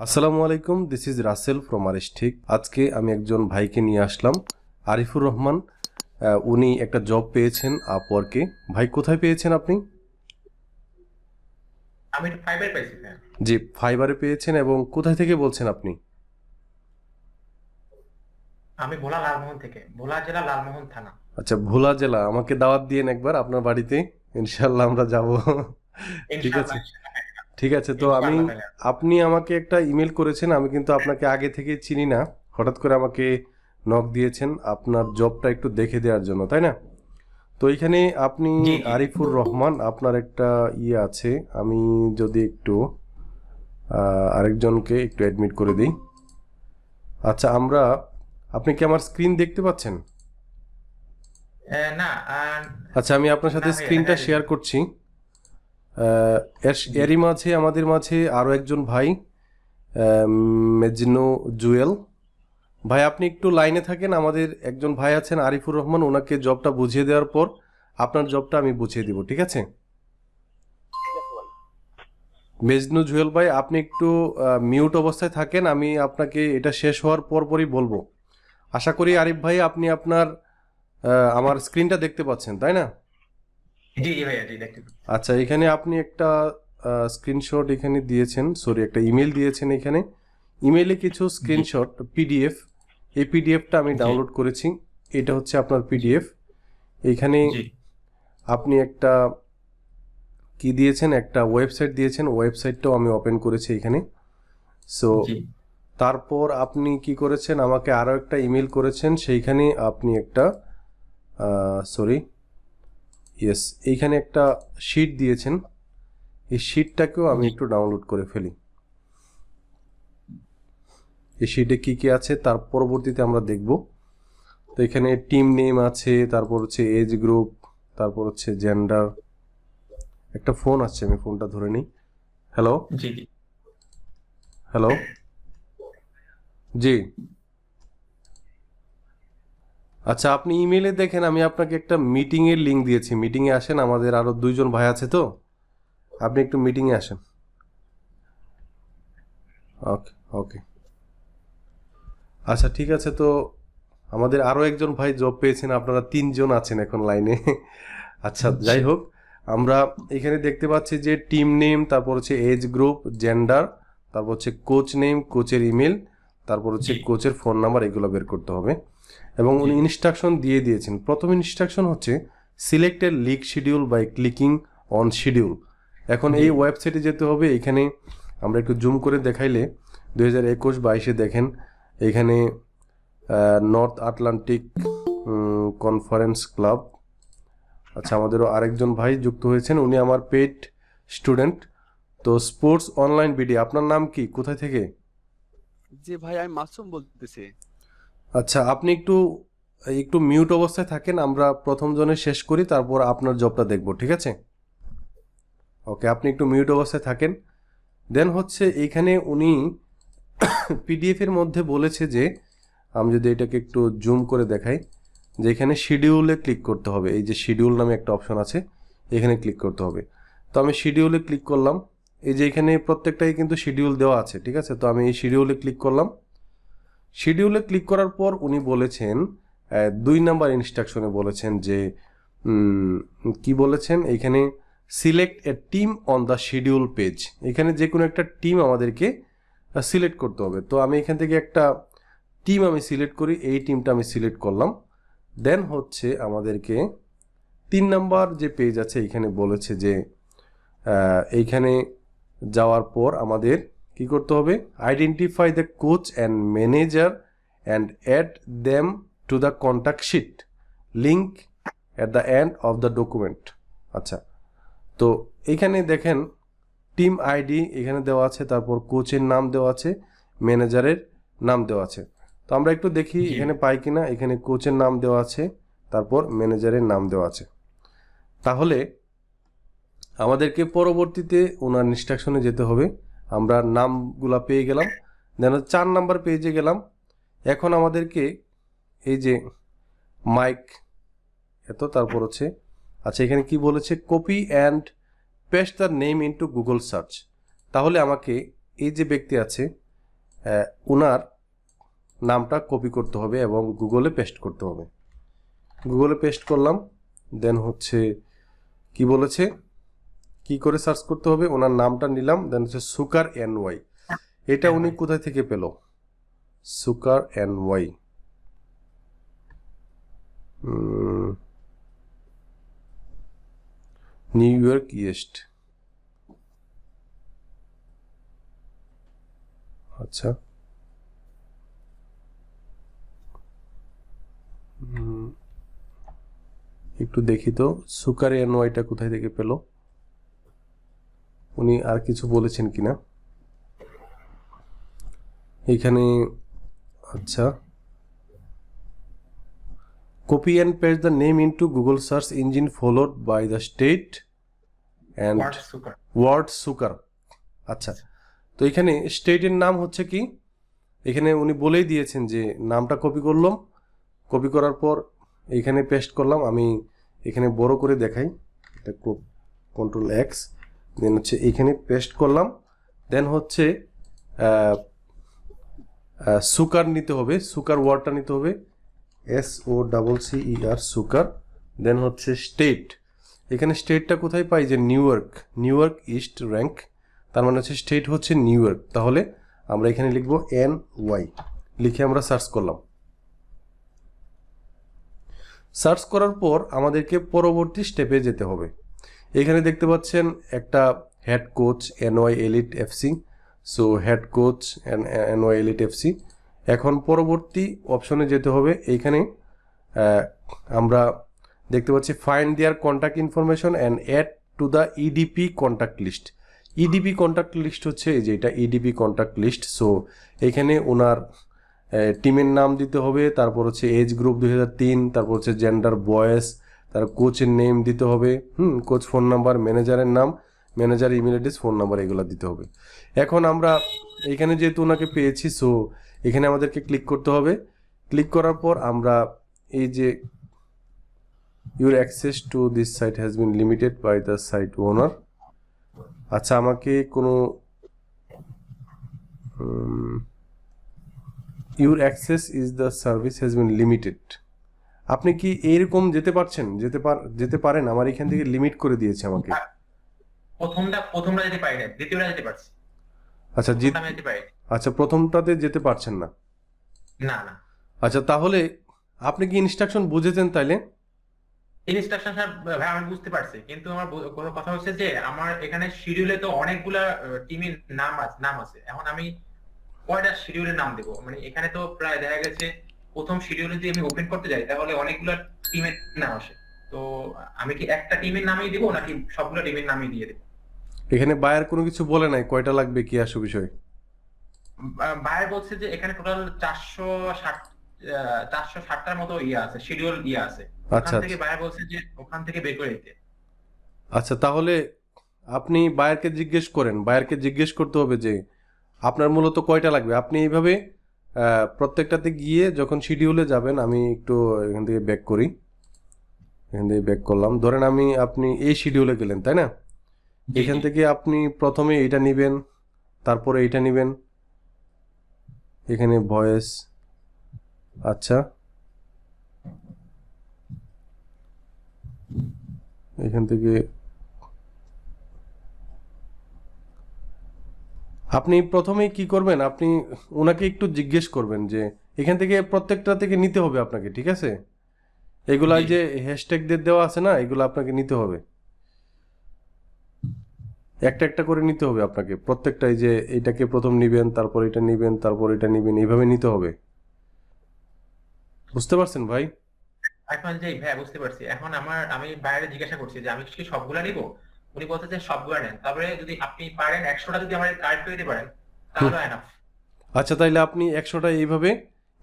আসসালামু আলাইকুম, this is Rasel from আরিস্টিক। আজকে আমি একজন ভাইকে নিয়ে আসলাম, আরিফুর রহমান। উনি একটা জব পেয়েছেন আপওয়ার্কে। ভাই, কোথায় পেয়েছেন আপনি? আমি তো ফাইবার পাইছি স্যার। জি, ফাইবারে পেয়েছেন। এবং কোথায় থেকে বলছেন আপনি? আমি ভোলা লালমোহন থেকে, ভোলা জেলা লালমোহন থানা। আচ্ছা, ভোলা জেলা। আমাকে দাওয়াত দিয়েন একবার আপনার বাড়িতে, ইনশাল্লাহ আমরা যাব। ঠিক আছে, ইনশাআল্লাহ। ঠিক আছে। তো ইনশাআল্লাহ তাহলে। আপনি আমাকে একটা ইমেল করেছেন, আমি কিন্তু আপনাকে আগে থেকে চিনি না। হঠাৎ করে আমাকে নক দিয়েছেন আপনার জবটা একটু দেখে দেওয়ার জন্য, তাই না? তো এখানে আপনি জি জি জি। আরিফুর রহমান, আপনার একটা ইয়ে আছে। আমি যদি একটু আরেকজনকে একটু অ্যাডমিট করে দিই। আচ্ছা, আপনি কি আমার স্ক্রিন দেখতে পাচ্ছেন? না আচ্ছা, আমি আপনার না সাথে ভাইয়া, স্ক্রিনটা দেখা দিচ্ছে শেয়ার না। করছি। জি। এরই মাঝে আমাদের মাঝে আরও একজন ভাই, মেজনু জুয়েল। ভাই, আপনি একটু লাইনে থাকেন। আমাদের একজন ভাই আছেন আরিফুর রহমান, ওনাকে জবটা বুঝিয়ে দেওয়ার পর আপনার জবটা আমি বুঝিয়ে দিব, ঠিক আছে? মেজনু জুয়েল ভাই, আপনি একটু মিউট অবস্থায় থাকেন, আমি আপনাকে এটা শেষ হওয়ার পরপরই বলবো। আশা করি আরিফ ভাই, আপনি আপনার আমার স্ক্রিনটা দেখতে পাচ্ছেন, তাই না? জি জি ভাইয়া, জি দেখতে পাচ্ছি। আচ্ছা, এখানে আপনি একটা স্ক্রিনশট এখানে দিয়েছেন, সরি, একটা ইমেল দিয়েছেন এখানে। ইমেলে কিছু জি স্ক্রিনশট পিডিএফ, এই পিডিএফটা আমি জি ডাউনলোড করেছি। এটা হচ্ছে আপনার জি পিডিএফ। এইখানে জি আপনি একটা কি দিয়েছেন, একটা ওয়েবসাইট দিয়েছেন, ওয়েবসাইটটাও আমি ওপেন করেছি এখানে। সো জি তারপর আপনি কি করেছেন, আমাকে আরও একটা ইমেল করেছেন, সেইখানে আপনি একটা সরি, ইয়েস, এইখানে একটা শিট দিয়েছেন। এই শিটটাকেও আমি জি একটু ডাউনলোড করে ফেলি। এই শিটে কি কি আছে তার পরবর্তীতে আমরা দেখব। তো এখানে টিম নেম আছে, তারপর হচ্ছে এজ গ্রুপ, তারপর হচ্ছে জেন্ডার। একটা ফোন আসছে, আমি ফোনটা ধরে নিই। হ্যালো, জি জি। হ্যালো। জি। আচ্ছা, আপনি ইমেলে দেখেন, আমি আপনাকে একটা মিটিংয়ের লিঙ্ক দিয়েছি। মিটিংয়ে আসেন, আমাদের আরও দুইজন ভাই আছে, তো আপনি একটু মিটিংয়ে আসেন। ওকে, ওকে। আচ্ছা, ঠিক আছে। তো আমাদের আরও একজন ভাই জব পেয়েছেন, আপনারা তিনজন আছেন এখন লাইনে। আচ্ছা, যাই হোক, আমরা এখানে দেখতে পাচ্ছি যে টিম নেম, তারপর হচ্ছে এজ গ্রুপ, জেন্ডার, তারপর হচ্ছে কোচ নেম, কোচের ইমেল, তারপর হচ্ছে জি কোচের ফোন নাম্বার, এগুলো বের করতে হবে। এবং জি উনি ইনস্ট্রাকশন দিয়ে দিয়েছেন। প্রথম ইনস্ট্রাকশন হচ্ছে select a league schedule by clicking on schedule. এখন জি এই ওয়েবসাইটে যেতে হবে। এখানে আমরা একটু জুম করে দেখাইলে 2021-22 দেখেন, এখানে নর্থ আটলান্টিক কনফারেন্স ক্লাব। আচ্ছা, আমাদেরও আরেকজন ভাই যুক্ত হয়েছেন, উনি আমার পেড স্টুডেন্ট। তো স্পোর্টস অনলাইন বিডি, আপনার নাম কি, কোথায় থেকে? জি ভাই, আমি মাসুম বলতেছি। আচ্ছা, আপনি একটু একটু মিউট অবস্থায় থাকেন, আমরা প্রথম জনে শেষ করি, তারপর আপনার জবটা দেখব, ঠিক আছে? ওকে, আপনি একটু মিউট অবস্থায় থাকেন। দেন হচ্ছে এইখানে উনি পিডিএফ এর মধ্যে বলেছে যে, আমি যদি এটাকে একটু জুম করে দেখাই, যে এখানে শিডিউলে ক্লিক করতে হবে। এই যে শিডিউল নামে একটা অপশন আছে, এখানে ক্লিক করতে হবে। তো আমি শিডিউলে ক্লিক করলাম। এই যে এখানে প্রত্যেকটাই কিন্তু শিডিউল দেওয়া আছে, ঠিক আছে? তো আমি এই শিডিউলে ক্লিক করলাম। শিডিউলে ক্লিক করার পর উনি বলেছেন, 2 নাম্বার ইনস্ট্রাকশনে বলেছেন যে, কি বলেছেন এইখানে, select A team on the schedule page. এখানে যে কোনো একটা টিম আমাদেরকে সিলেক্ট করতে হবে। তো আমি এখান থেকে একটা টিম আমি সিলেক্ট করি, এই টিমটা আমি সিলেক্ট করলাম। দেন হচ্ছে আমাদেরকে 3 নাম্বার যে পেজ আছে, এইখানে বলেছে যে এইখানে যাওয়ার পর আমাদের কি করতে হবে, identify the coach and manager and add them to the contact sheet, link at the end of the document. আচ্ছা, তো এইখানে দেখেন টিম আইডি এখানে দেওয়া আছে, তারপর কোচের নাম দেওয়া আছে, ম্যানেজারের নাম দেওয়া আছে। তো আমরা একটু দেখি জি এখানে পাই কিনা। এখানে কোচের নাম দেওয়া আছে, তারপর ম্যানেজারের নাম দেওয়া আছে। তাহলে আমাদেরকে পরবর্তীতে ওনার ইনস্ট্রাকশনে যেতে হবে। আমরা নামগুলা পেয়ে গেলাম। দেন 4 নাম্বার পেজে গেলাম। এখন আমাদেরকে এই যে মাইক এত, তারপর হচ্ছে, আচ্ছা এখানে কি বলেছে, copy and paste the name into Google search. তাহলে আমাকে এই যে ব্যক্তি আছে, ওনার নামটা কপি করতে হবে এবং গুগলে পেস্ট করতে হবে। গুগলে পেস্ট করলাম, দেন হচ্ছে কি বলেছে, কি করে সার্চ করতে হবে, ওনার নামটা নিলাম, দেন হচ্ছে সুকার NY। এটা উনি কোথায় থেকে পেল? Sugar NY, new York east. আচ্ছা, একটু দেখি তো সুকার NYটা কোথায় থেকে পেল, উনি আর কিছু বলেছেন কিনা এখানে। আচ্ছা, copy and paste the name into Google search engine followed by the state and word সুকার। word সুকার। আচ্ছা, তো এখানে স্টেটের নাম হচ্ছে কি, এখানে উনি বলেই দিয়েছেন যে নামটা কপি করলাম, কপি করার পর এখানে পেস্ট করলাম। আমি এখানে বড় করে দেখাই, এটা কন্ট্রোল X, দেন হচ্ছে এখানে পেস্ট করলাম, দেন হচ্ছে সুকার নিতে হবে, সুকার ওয়ার্ডটা নিতে হবে, SOCCER সুকার, দেন হচ্ছে স্টেট। এখানে স্টেটটা কোথায় পাই, যে নিউ ইয়র্ক ইস্ট র্যাঙ্ক, তার মানে হচ্ছে স্টেট হচ্ছে নিউ ইয়র্ক। তাহলে আমরা এখানে লিখব NY, লিখে আমরা সার্চ করলাম। সার্চ করার পর আমাদেরকে পরবর্তী স্টেপে যেতে হবে। এখানে দেখতে পাচ্ছেন একটা head coach NY elite FC, so head coach NY elite FC। এখন পরবর্তী অপশনে যেতে হবে। এইখানে আমরা দেখতে পাচ্ছি find their contact information and add to the EDP contact list. EDP contact list হচ্ছে এই যে এটা EDP কন্ট্যাক্ট লিস্ট। সো এখানে ওনার টিমের নাম দিতে হবে, তারপর হচ্ছে এজ গ্রুপ 2003, তারপর হচ্ছে জেন্ডার বয়েস, তার কোচের নেম দিতে হবে, কোচ ফোন নাম্বার, ম্যানেজারের নাম, manager email address, phone number, এগুলো দিতে হবে। এখন আমরা এখানে যেহেতু ওনাকে পেয়েছি, সো এখানে আমাদেরকে ক্লিক করতে হবে। ক্লিক করার পর আমরা এই যে your access to this site has been limited by the site owner. আচ্ছা, আমাকে কোনো your access is the service has been limited. আপনি কি এইরকম যেতে পারছেন, যেতে পারেন? আমার এখান থেকে লিমিট করে দিয়েছে আমাকে। প্রথমটা যেতে পারি না, দ্বিতীয়টা যেতে পারছি। আচ্ছা, আমি যেতে পারি আচ্ছা, প্রথমটাতে যেতে পারছেন না। না না। আচ্ছা, তাহলে আপনি কি ইনস্ট্রাকশন বুঝেছেন তাইলে? ইনস্ট্রাকশন স্যার ভাই আমি বুঝতে পারছি, কিন্তু আমার কথা হচ্ছে যে আমার এখানে শিডিউলে তো অনেকগুলা টিমের নাম আছে। এখন আমি কয়টা শিডিউলের নাম দেবো? মানে এখানে তো প্রায় দেখা গেছে প্রথম শিডিউলে যদি আমি ওপেন করতে যাই তাহলে অনেকগুলা টিমের নাম আসে। তো আমি কি একটা টিমের নামই দিব নাকি সবগুলো টিমের নামই দিয়ে দেবো? এখানে বায়ার কোনো কিছু বলে নাই কয়টা লাগবে কি আসো বিষয়? বায়ার বলছে যে এখানে টোটাল 460টার মতো আছে, শিডিউল আছে। আচ্ছা, ওখান থেকে বায়ার বলছে যে ওখান থেকে বের করে দিতে। আচ্ছা, তাহলে আপনি বায়ারকে জিজ্ঞেস করতে হবে যে আপনার মূলত কয়টা লাগবে। আপনি এইভাবে প্রত্যেকটাতে গিয়ে যখন শিডিউলে যাবেন, আমি একটু এখান থেকে ব্যাক করি, এখান থেকে ব্যাক করলাম। ধরেন আপনি এই শিডিউলে গেলেন, তাই না? এখান থেকে আপনি প্রথমে এইটা নিবেন, তারপরে এইটা নিবেন, এখানে ভয়েস। আচ্ছা, এখান থেকে আপনি প্রথমেই কি করবেন, আপনি ওনাকে একটু জিজ্ঞেস করবেন যে এখান থেকে প্রত্যেকটা থেকে নিতে হবে আপনাকে, ঠিক আছে? এগুলা যে হ্যাশট্যাগ দিয়ে দেওয়া আছে না, এগুলো আপনাকে নিতে হবে, একটা একটা করে নিতে হবে আপনাকে প্রত্যেকটাই। যে এটাকে প্রথম নিবেন, তারপর এটা নিবেন, তারপর এটা নিবেন, এইভাবে নিতে হবে। বুঝতে পারছেন ভাই? এখন যে ভাই বুঝতে পারছি। এখন আমি বাইরে জিজ্ঞাসা করছি যে আমি কি সবগুলা নিব? উনি বলতে যে সবগুলা নেন, তারপরে যদি আপনি পারেন 100টা যদি আমার কার্ড করে দিতে পারেন তাহলে এনাফ। আচ্ছা, তাইলে আপনি 100টা এইভাবে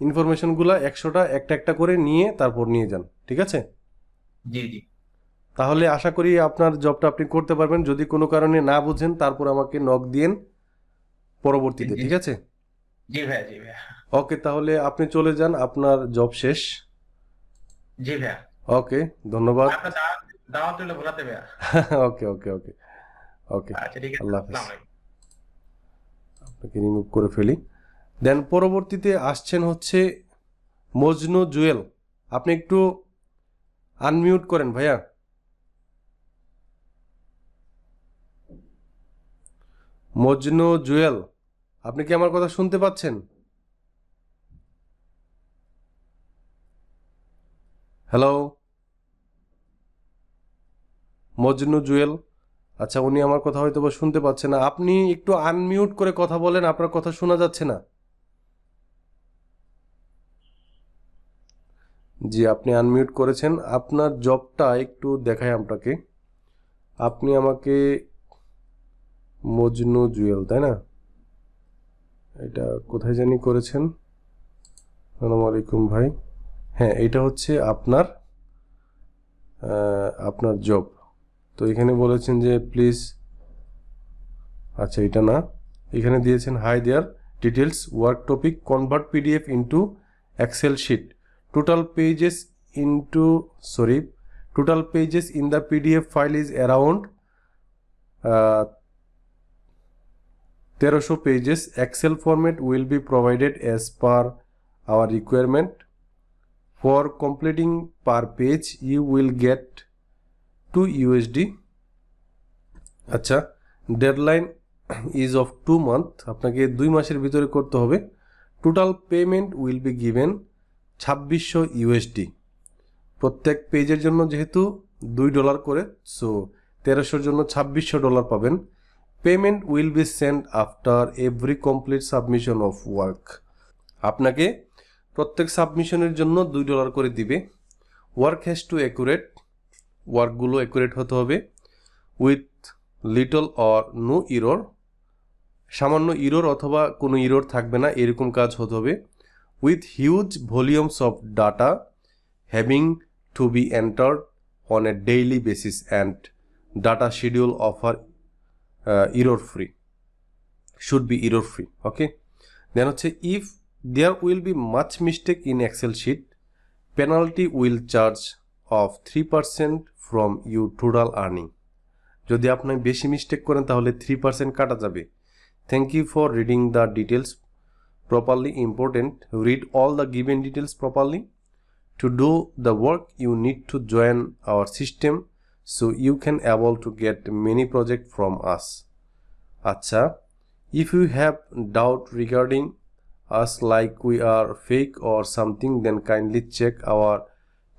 ইনফরমেশনগুলা 100টা একটা একটা করে নিয়ে তারপর নিয়ে যান, ঠিক আছে? জি জি তাহলে আশা করি আপনার জবটা আপনি করতে পারবেন। যদি কোনো কারণে না বুঝেন তারপর আমাকে নক দিয়েন পরবর্তীতে, ঠিক আছে? জি ভাইয়া, জি ভাইয়া। ওকে, তাহলে আপনি চলে যান, আপনার জব শেষ। জি ভাইয়া। ওকে, ধন্যবাদ। আপনার দাওয়াত হলে বলাতে ভাইয়া। ওকে ওকে ওকে ওকে, আচ্ছা ঠিক আছে, আল্লাহ হাফেজ। আসসালামু আলাইকুম। আপনাকে রিমুভ করে ফেলি। দেন পরবর্তীতে আসছেন হচ্ছে মজনু জুয়েল। আপনি একটু আনমিউট করেন ভাইয়া। মজনু জুয়েল, আপনি কি আমার কথা শুনতে পাচ্ছেন? হ্যালো মজনু জুয়েল। আচ্ছা, উনি আমার কথা হয়তো বা শুনতে পাচ্ছেন না। আপনি একটু আনমিউট করে কথা বলেন, আপনার কথা শোনা যাচ্ছে না। জি, আপনি আনমিউট করেছেন। আপনার জবটা একটু দেখাই আপনাকে। আপনি আমাকে মজনু জুয়েল, তাই না? এটা কোথায় জানি করেছেন। আসসালামু আলাইকুম ভাই। হ্যাঁ, এটা হচ্ছে আপনার জব। তো এখানে বলেছেন যে প্লিজ, আচ্ছা এটা না, এখানে দিয়েছেন hi their details work topic convert PDF into Excel sheet total pages into sorry total pages in the PDF file is around 1300 pages. Excel format will be provided as per our requirement. For completing per page you will get 2 USD. আচ্ছা, deadline is of 2 month, আপনাকে 2 মাসের ভিতরে করতে হবে। Total payment will be given 2600 USD। প্রত্যেক পেজের জন্য যেহেতু $2 করে, সো 1300-র জন্য $2600 পাবেন। Payment will be send after every complete submission of work. আপনাকে প্রত্যেক সাবমিশনের জন্য $2 করে দিবে। ওয়ার্ক হ্যাজ টু অ্যাকুরেট, ওয়ার্কগুলো অ্যাকুরেট হতে হবে। With little or no error, সামান্য ইরর অথবা কোনো ইরর থাকবে না, এরকম কাজ হতে হবে। With huge volumes of data having to be entered on a daily basis and data schedule offer error free, should be error free. Okay, then হচ্ছে if there will be much mistake in Excel sheet, penalty will charge of 3% from your total earning. যদি আপনি বেশি mistake করেন তাহলে 3% কাটা যাবে। Thank you for reading the details properly. Important, read all the given details properly. To do the work you need to join our system so you can able to get many project from us. Acha, if you have doubt regarding us like we are fake or something, then kindly check our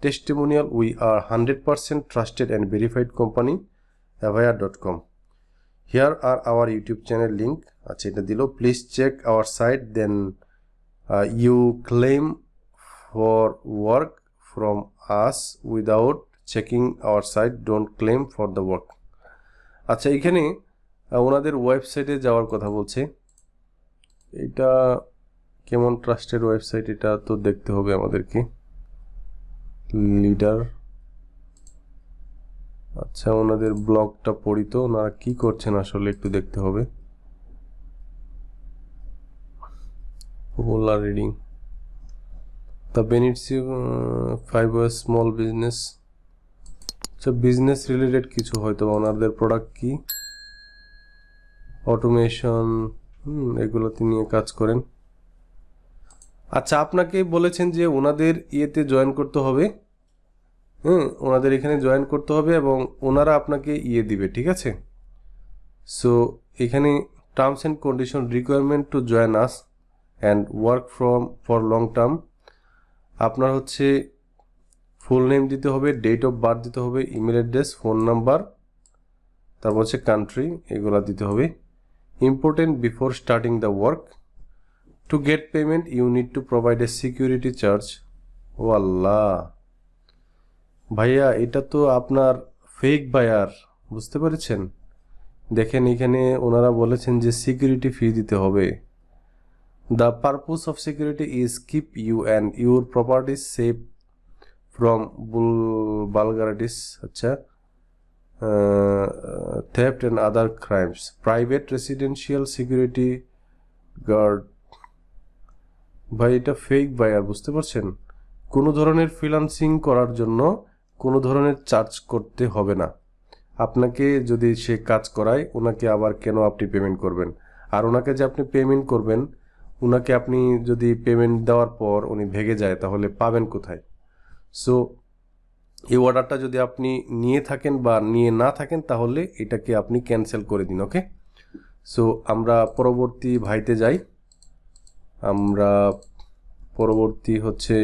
testimonial. We are 100% trusted and verified company, avaya.com. Here are our YouTube channel link. Acha, eta dilo, please check our site, then you claim for work from us without checking our site, don't claim for the work. আচ্ছা, এখানে ওনাদের ওয়েবসাইটে যাওয়ার কথা বলছে। এটা কেমন trusted website, এটা তো দেখতে হবে আমাদেরকে। লিডার, আচ্ছা ওনাদের ব্লগটা পড়ি তো, ওনারা কি করছেন আসলে একটু দেখতে হবে। OLA reading the benefits 5 small business. আচ্ছা, বিজনেস রিলেটেড কিছু হয়তো, ওনাদের প্রোডাক্ট কি, অটোমেশন, এগুলোতে নিয়ে কাজ করেন। আচ্ছা, আপনাকে বলেছেন যে ওনাদের ইয়েতে জয়েন করতে হবে, ওনাদের এখানে জয়েন করতে হবে এবং ওনারা আপনাকে ইয়ে দিবে, ঠিক আছে? সো এখানে terms and condition, requirement to join us and work for long term. আপনার হচ্ছে ফুল নেম দিতে হবে, ডেট অফ বার্থ দিতে হবে, ইমেল অ্যাড্রেস, ফোন নাম্বার, তারপর হচ্ছে কান্ট্রি, এগুলো দিতে হবে। Important, before starting the work to get payment you need to provide a security charge. ও আল্লাহ ভাইয়া, এটা তো আপনার ফেক বায়ার, বুঝতে পেরেছেন? দেখেন এখানে ওনারা বলেছেন যে সিকিউরিটি ফি দিতে হবে। The purpose of security is keep you and your properties safe from vulgarities, acha, theft and other crimes. Private residential security guard, ভাই এটা ফেক বায়ার, বুঝতে পারছেন? কোনো ধরনের ফ্রিল্যান্সিং করার জন্য কোনো ধরনের চার্জ করতে হবে না আপনাকে। যদি সে কাজ করায়, ওনাকে আবার কেন আপনি পেমেন্ট করবেন? আর ওনাকে যে আপনি পেমেন্ট করবেন, উনাকে আপনি যদি পেমেন্ট দেওয়ার পর উনি ভেগে যায় তাহলে পাবেন কোথায়? সো এই অর্ডারটা যদি আপনি নিয়ে থাকেন বা নিয়ে না থাকেন তাহলে এটাকে আপনি ক্যান্সেল করে দিন। ওকে, সো আমরা পরবর্তী ভাইতে যাই। আমরা পরবর্তী হচ্ছে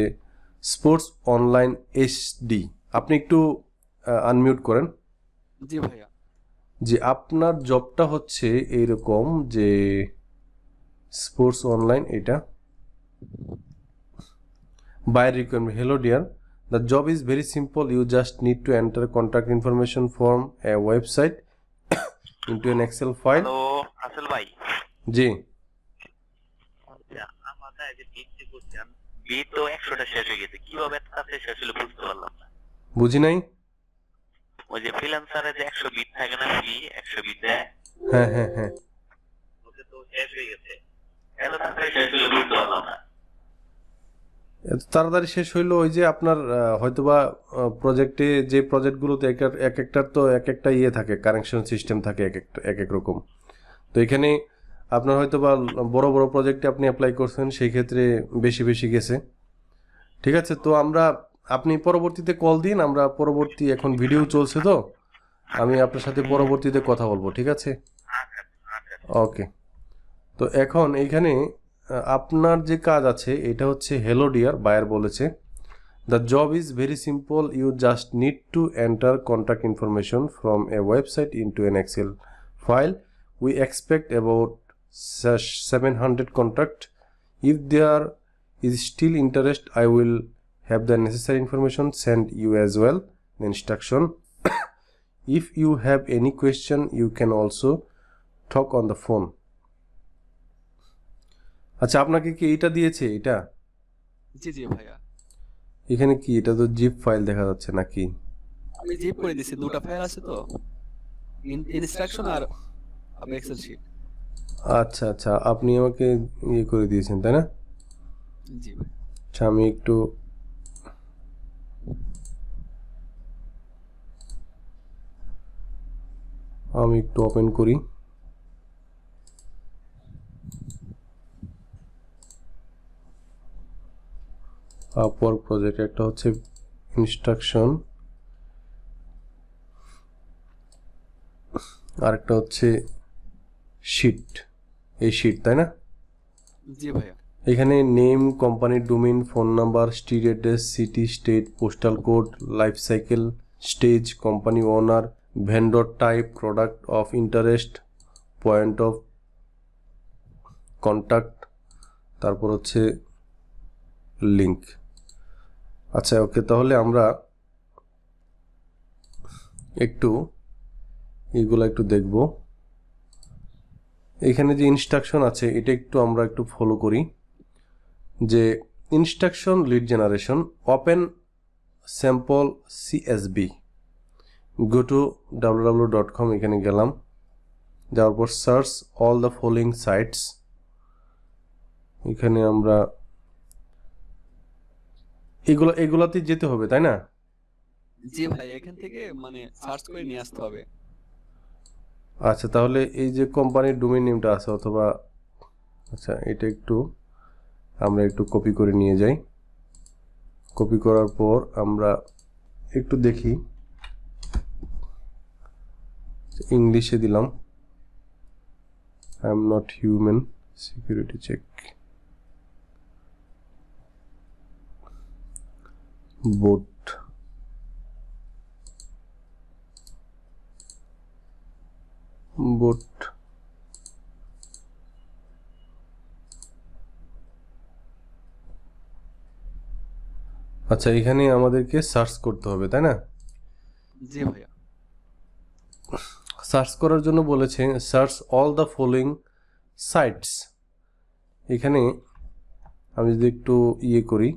স্পোর্টস অনলাইন এসডি। আপনি একটু আনমিউট করেন। জি ভাইয়া। যে আপনার জবটা হচ্ছে এইরকম যে স্পোর্টস অনলাইন, এটা buyer requirement. Hello dear, the job is very simple, you just need to enter contact information from a website into an Excel file. Hello আসল ভাই, জি, আচ্ছা, আমাদের এই যে বিটটি করছেন, বিট তো 100টা শেষ হয়ে গেছে, কিভাবে এত তাড়াতাড়ি শেষ হলো বুঝতে পারলাম না। বুঝি নাই। ওই যে ফ্রিল্যান্সারে যে 100 বিট থাকে না, ফি 100 বিট দেয়, হ্যাঁ হ্যাঁ হ্যাঁ, ওটা তো শেষ হয়ে গেছে, এত তাড়াতাড়ি শেষ হলো বুঝতে পারলাম না। এত তাড়াতাড়ি শেষ হইলো ওই যে আপনার হয়তোবা প্রজেক্টে যে প্রজেক্টগুলোতে এক একটার তো এক একটা ইয়ে থাকে, কানেকশন সিস্টেম থাকে এক এক রকম। তো এখানে আপনার হয়তোবা বড় বড় প্রজেক্টে আপনি অ্যাপ্লাই করছেন, সেই ক্ষেত্রে বেশি বেশি গেছে। ঠিক আছে, তো আপনি পরবর্তীতে কল দিন, আমরা পরবর্তী এখন ভিডিও চলছে তো আমি আপনার সাথে পরবর্তীতে কথা বলবো, ঠিক আছে? আচ্ছা আচ্ছা, ওকে, তো এখন এইখানে আপনার যে কাজ আছে এটা হচ্ছে হেলো ডিয়ার, বায়ার বলেছে the job is very simple, you just need to enter contact information from a website into an Excel file, we expect about 700 contact, if there is still interest I will have the necessary information sent you as well the instruction. If you have any question you can also talk on the phone. আচ্ছা, আপনাকে কি এটা দিয়েছে? এটা জি জি ভাইয়া, এখানে কি, এটা তো জিপ ফাইল দেখা যাচ্ছে নাকি? আমি জিপ করে দিছি, দুটো ফাইল আছে তো, ইনস্ট্রাকশন আর এক্সেল শিট। আচ্ছা আচ্ছা, আপনি আমাকে ইয়ে করে দিয়েছেন তাই না? জি ভাই। আচ্ছা, আমি একটু ওপেন করি। আপওয়ার্ক প্রজেক্ট, একটা হচ্ছে ইনস্ট্রাকশন আর একটা হচ্ছে শিট। এই শিট তাই না? জি ভাইয়া। এখানে নেম, কোম্পানির domain, phone number, street address, city, state, postal code, life cycle, stage, company owner, vendor type, product of interest, point of contact, তারপর হচ্ছে লিংক। আচ্ছা ওকে, তাহলে আমরা এইগুলো একটু দেখব। এখানে যে ইনস্ট্রাকশন আছে এটা আমরা একটু ফলো করি। যে instruction lead generation, open sample CSB, go to www.com, এখানে গেলাম, যাওয়ার পর search all the following sites. এখানে আমরা এগুলাতে যেতে হবে তাই না? জি ভাই, এখান থেকে মানে সার্চ করে নিয়ে আসতে হবে। আচ্ছা, তাহলে এই যে কোম্পানির ডোমেইন নেমটা আছে অথবা, আচ্ছা এটা আমরা একটু কপি করে নিয়ে যাই। কপি করার পর আমরা একটু দেখি, ইংলিশে দিলাম, I am not human, security check, bot, আচ্ছা এখানে আমাদেরকে সার্চ করতে হবে তাই না? জি ভাইয়া। সার্চ করার জন্য বলেছে search all the following sites. এখানে আমি যদি একটু ইয়ে করি,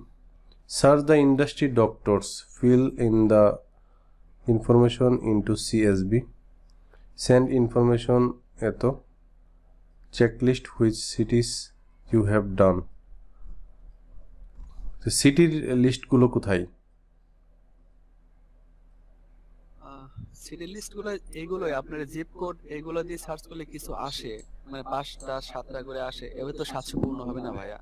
search the industry doctors, fill in the information into CSB, send information এত, checklist which cities you have done. সিটির লিস্টগুলো কোথায়? সিটি লিস্ট গুলো এগুলোই আপনার জিপ কোড এগুলো দিয়ে সার্চ করলে কিছু আসে, মানে 5টা 7টা করে আসে, এভাবে তো 700 পূর্ণ হবে না ভাইয়া।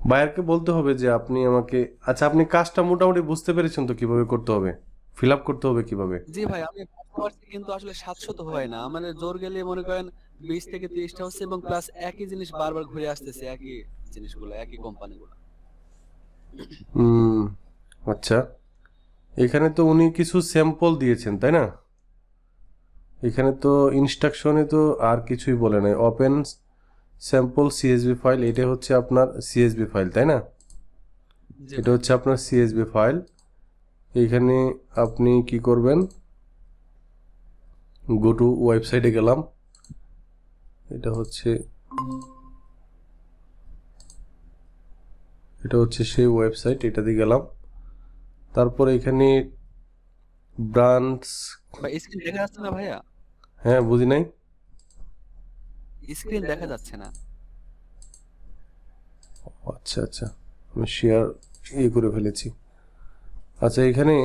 বায়ারকে বলতে হবে যে আপনি আমাকে, আচ্ছা আপনি কাজটা মোটামুটি বুঝতে পেরেছেন তো কিভাবে করতে হবে, ফিল আপ করতে হবে কিভাবে? জি ভাই, আমি বুঝতে পারছি কিন্তু আসলে 700 তো হয় না, মানে জোর গেলে মনে করেন 20 থেকে 30টা হচ্ছে, এবং প্লাস একই জিনিস বারবার ঘুরে আসতেছে, একই জিনিসগুলো, একই কোম্পানিগুলো। হুম, আচ্ছা এখানে তো উনি কিছু স্যাম্পল দিয়েছেন তাই না? এখানে তো ইনস্ট্রাকশনে তো আর কিছুই বলে নাই, ওপেন স্যাম্পল সিএসভি ফাইল, এটা হচ্ছে আপনার সিএসভি ফাইল তাই না? জি এটা ভাই। হচ্ছে আপনার সিএসভি ফাইল। এইখানে আপনি কি করবেন, গো টু ওয়েবসাইটে গেলাম, এটা হচ্ছে সেই ওয়েবসাইট, এটাতে গেলাম। তারপরে এখানে ব্রাঞ্চ, ভাই স্ক্রিন দেখা যাচ্ছে না ভাইয়া? হ্যাঁ বুঝি নাই। স্ক্রিন দেখা যাচ্ছে না। আচ্ছা আচ্ছা, আমি শেয়ার করে ফেলেছি। আচ্ছা এখানে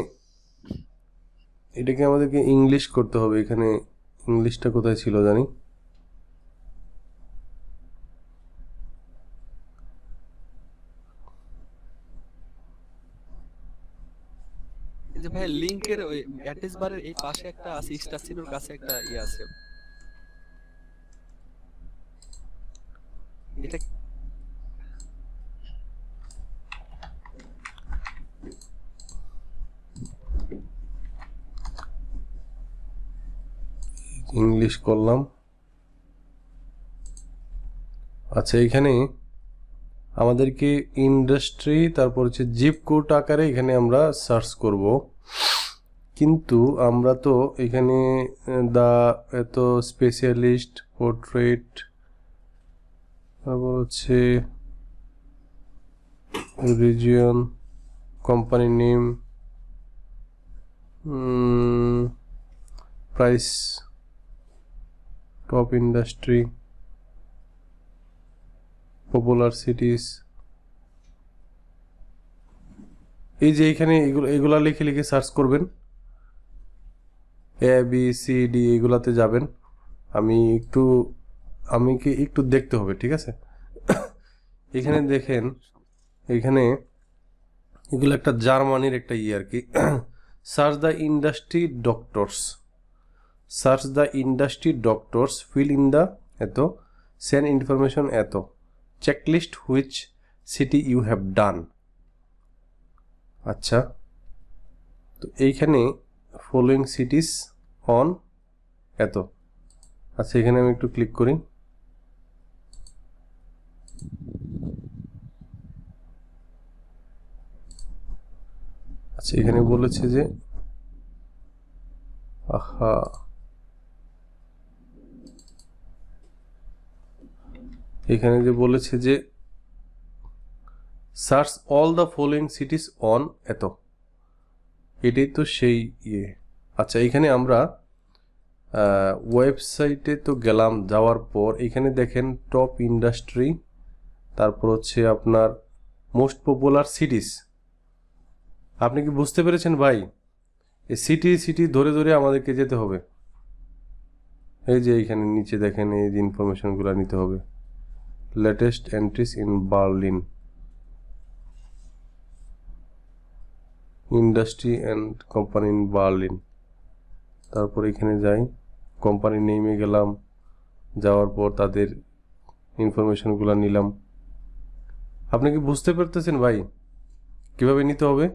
এটাকে আমাদেরকে ইংলিশ করতে হবে, এখানে ইংলিশটা কোথায় ছিল জানি। এই যে ভাই লিংকের ওই অ্যাড্রেস বারের এই পাশে একটা আছে, স্টার চিহ্নের কাছে একটা ইয়ে আছে, এটা ইংলিশ করলাম। আচ্ছা এখানে আমাদেরকে ইন্ডাস্ট্রি, তারপর হচ্ছে জিপ কোড আকারে এখানে আমরা সার্চ করব, কিন্তু আমরা তো এখানে দা এত স্পেশালিস্ট পোর্ট্রেট, তারপর হচ্ছে region, company name, price, top industry, popular cities, এই যে এখানে এগুলা লিখে লিখে সার্চ করবেন, এ বি সি ডি এগুলাতে যাবেন। আমি কি একটু দেখতে হবে, ঠিক আছে? এখানে দেখেন, এখানে এগুলো একটা জার্মানির একটা ইয়ে আর কি, search the industry doctors, fill in the এত, সেন্ড ইনফরমেশন এত, checklist which city you have done. আচ্ছা তো এইখানে ফলোয়িং সিটিস অন এত, আচ্ছা এখানে আমি একটু ক্লিক করি। আচ্ছা এখানে বলেছে যে আহা, এখানে যে বলেছে যে search all the following cities on এত, এটাই তো সেই ইয়ে। আচ্ছা এখানে আমরা ওয়েবসাইটে তো গেলাম, যাওয়ার পর এখানে দেখেন টপ ইন্ডাস্ট্রি, তারপর হচ্ছে আপনার মোস্ট পপুলার সিটিস। আপনি কি বুঝতে পেরেছেন ভাই? এই সিটি ধরে ধরে আমাদেরকে যেতে হবে। এই যে এইখানে নিচে দেখেন, এই যে ইনফরমেশনগুলো নিতে হবে, latest entries in Berlin, industry and company in Berlin. তারপর এখানে যাই, কোম্পানি নেমে গেলাম, যাওয়ার পর তাদের ইনফরমেশনগুলো নিলাম। আপনি কি বুঝতে পারতেছেন ভাই কিভাবে নিতে হবে?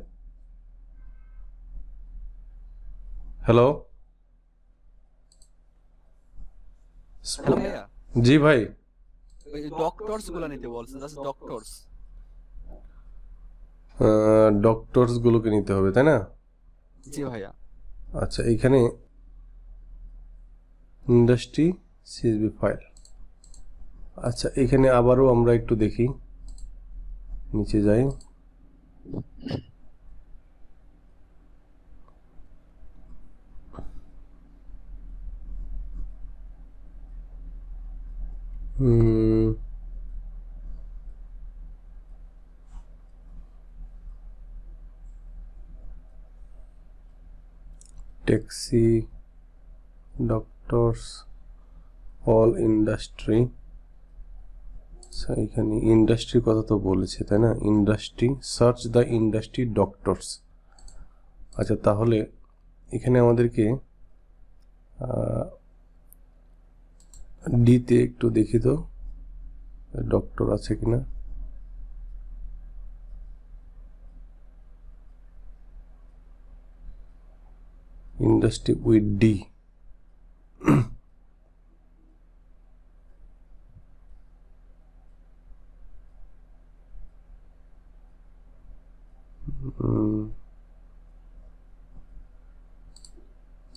হ্যালো হ্যালো ভাইয়া, জি ভাই, ওই ডক্টরস গুলো নিতে বলছে, জাস্ট ডক্টরস। ডক্টরস গুলোকে নিতে হবে তাই না? জি ভাইয়া। আচ্ছা এখানে ইন্ডাস্ট্রি সিএসভি ফাইল, আচ্ছা এখানে আবারও আমরা একটু দেখি, নিচে যাই, ট্যাক্সি ডক্টরস অল ইন্ডাস্ট্রি। আচ্ছা, এখানে ইন্ডাস্ট্রির কথা তো বলেছে তাই না? Industry, search the industry doctors. আচ্ছা, তাহলে এখানে আমাদেরকে ডিতে একটু দেখি তো ডক্টর আছে কিনা। Industry with D.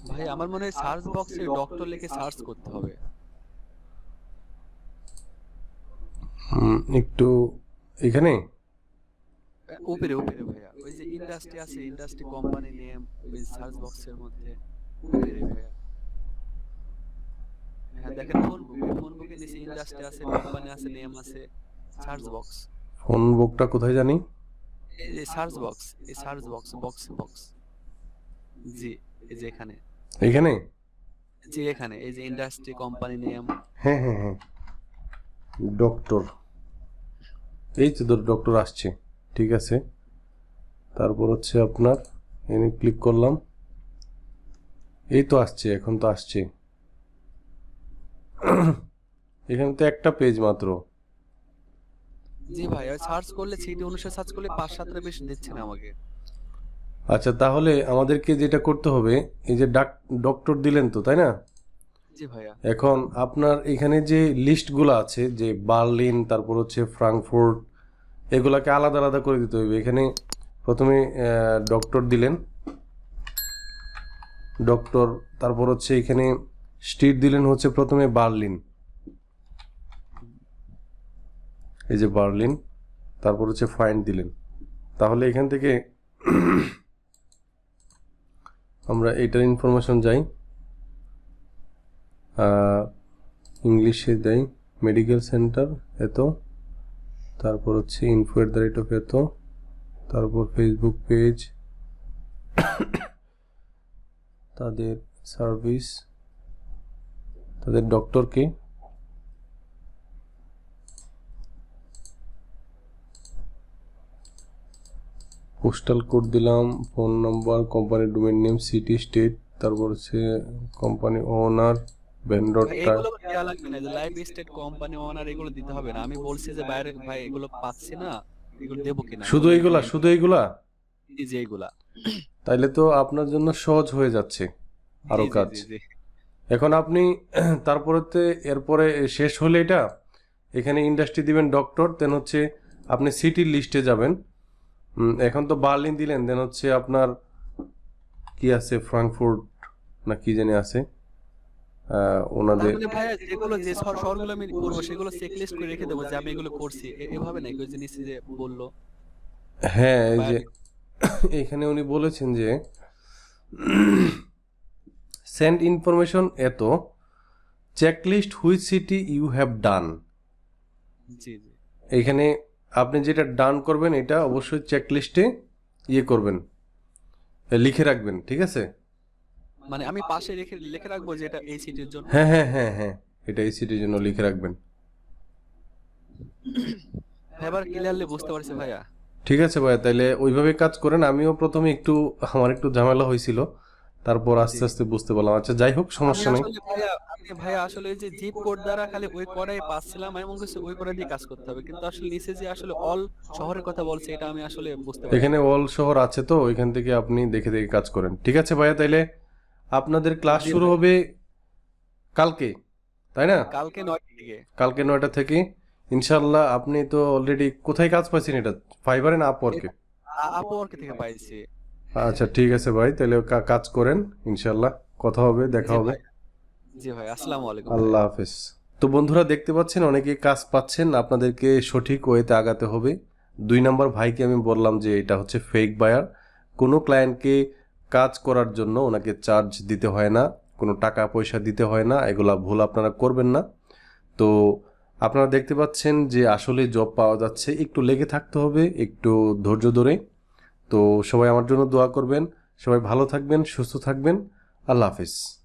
ভাই আমার মনে হয় সার্চ বক্সে ডক্টর লিখে সার্চ করতে হবে। একটু এখানে উপরে উপরে ভাইয়া, ওই যে ইন্ডাস্ট্রি আছে, ইন্ডাস্ট্রি কোম্পানি নেম, ওই সার্চ বক্সের মধ্যে উপরে ভাইয়া। হ্যাঁ দেখেন, ফোন বুকে নিচে ইন্ডাস্ট্রি আছে, কোম্পানি আছে, নেম আছে, সার্চ বক্স। ফোন বুকটা কোথায় জানি? এই যে সার্চ বক্স, এই সার্চ বক্স, বক্স জি, এই যে এখানে, এখানে জি এখানে, এই যে ইন্ডাস্ট্রি কোম্পানি নেম। হ্যাঁ হ্যাঁ হ্যাঁ, ডক্টর, এই তো ডক্টর আসছে, ঠিক আছে। তারপর হচ্ছে আপনার এনে ক্লিক করলাম, এই তো আসছে, এখন তো আসছে। এখানে তো একটা পেজ মাত্র। জি ভাই, সার্চ করলে সিটি অনুসারে সার্চ করলে 5-7টা বেশি দিচ্ছে না আমাকে। আচ্ছা, তাহলে আমাদেরকে যেটা করতে হবে, এই যে ডক্টর দিলেন তো তাই না? জি ভাইয়া। এখন আপনার এখানে যে লিস্টগুলো আছে, যে বার্লিন, তারপর হচ্ছে ফ্রাঙ্কফুর্ট, এগুলাকে আলাদা আলাদা করে দিতে হবে। এখানে প্রথমে ডক্টর দিলেন, ডক্টর, তারপর হচ্ছে এখানে স্ট্রিট দিলেন হচ্ছে প্রথমে বার্লিন, এই যে বার্লিন, তারপর হচ্ছে ফাইন্ড দিলেন। তাহলে এখান থেকে আমরা এটার ইনফরমেশন যাই, ইংলিশে দেই মেডিকেল সেন্টার এত, তারপর হচ্ছে info@of এত, তারপর ফেসবুক পেজ, তাদের সার্ভিস, তাদের ডক্টরকে, পোস্টাল কোড দিলাম, ফোন নাম্বার, কোম্পানির ডোমেইন নেম, সিটি, স্টেট, তারপর হচ্ছে কোম্পানি ওনার, ভেন্ডর এগুলো দেয়া লাগবে না, যে লাইভ স্টেট, কোম্পানি ওনার, এগুলো দিতে হবে না। আমি বলছি যে বাইরে ভাই এগুলো পাচ্ছি না, এগুলো দেবো কিনা। শুধু এইগুলা, শুধু এইগুলা? জি জি এগুলা। তাইলে তো আপনার জন্য সহজ হয়ে যাচ্ছে আরো জি, জি, কাজ। জি, জি। এখন আপনি তারপরেতে এরপরে শেষ হলে এটা এখানে ইন্ডাস্ট্রি দিবেন ডক্টর, দেন হচ্ছে আপনি সিটির লিস্টে যাবেন। এখন তো বার্লিন দিলেন, দেন হচ্ছে আপনার কি আছে, ফ্রাঙ্কফুর্ট না কি জানি আছে ওনাদের। তার মানে ভাইয়া যেগুলো, যে শহরগুলো আমি করবো সেগুলো চেক লিস্ট করে রেখে দেবো যে আমি এগুলো করছি, এভাবে না ওই জিনিস যে বললো। হ্যাঁ, এই যে এখানে উনি বলেছেন যে সেন্ড ইনফরমেশন এত, checklist which city you have done. জি জি। এখানে আপনি যেটা ডান করবেন এটা অবশ্যই চেকলিস্টে ইয়ে করবেন, লিখে রাখবেন, ঠিক আছে? মানে আমি পাশে লিখে রাখবো যে এটা এই সিটির জন্য। হ্যাঁ হ্যাঁ হ্যাঁ হ্যাঁ, এটা এই সিটির জন্য লিখে রাখবেন। এবার ক্লিয়ারলি বুঝতে পারছি ভাইয়া। ঠিক আছে ভাইয়া, তাইলে ওইভাবে কাজ করেন। আমিও প্রথমে আমার একটু ঝামেলা হয়েছিল, তারপর আস্তে আস্তে বুঝতে পারলাম। আচ্ছা, যাই হোক, সমস্যা নেই। ভাইয়া আসলে ওই যে জিপ কোড দ্বারা খালি ওই কোডাই পাচ্ছিলাম, এমন কিছু ওই কোডা দিয়ে কাজ করতে হবে, কিন্তু আসলে নিচে যে আসলে অল শহরের কথা বলছে এটা আমি আসলে বুঝতে পারি। এখানে অল শহর আছে, তো ওইখান থেকে আপনি দেখে দেখে কাজ করেন। ঠিক আছে ভাইয়া, তাইলে আপনাদের ক্লাস শুরু হবে কালকে, তাই না? কালকে 9টা থেকে। কালকে 9টা থেকে ইনশাল্লাহ। আপনি তো অলরেডি কোথায় কাজ পাইছেন এটা? ফাইবারে না আপওয়ার্কে? আপওয়ার্ক থেকে পাইছি। আচ্ছা, ঠিক আছে ভাই, তাহলে কাজ করেন, ইনশাল্লাহ কথা হবে, দেখা জি হবে। ভাই, জি ভাই, আসসালামু আলাইকুম। আল্লাহ হাফেজ। তো বন্ধুরা, দেখতে পাচ্ছেন অনেকেই কাজ পাচ্ছেন, আপনাদেরকে সঠিক ওয়েতে আগাতে হবে। 2 নাম্বার ভাইকে আমি বললাম যে এটা হচ্ছে ফেক বায়ার। কোনো ক্লায়েন্টকে কাজ করার জন্য ওনাকে চার্জ দিতে হয় না, কোনো টাকা পয়সা দিতে হয় না, এগুলা ভুল আপনারা করবেন না। তো আপনারা দেখতে পাচ্ছেন যে আসলে জব পাওয়া যাচ্ছে, একটু লেগে থাকতে হবে, একটু ধৈর্য ধরে। তো সবাই আমার জন্য দোয়া করবেন, সবাই ভালো থাকবেন, সুস্থ থাকবেন। আল্লাহ হাফিজ।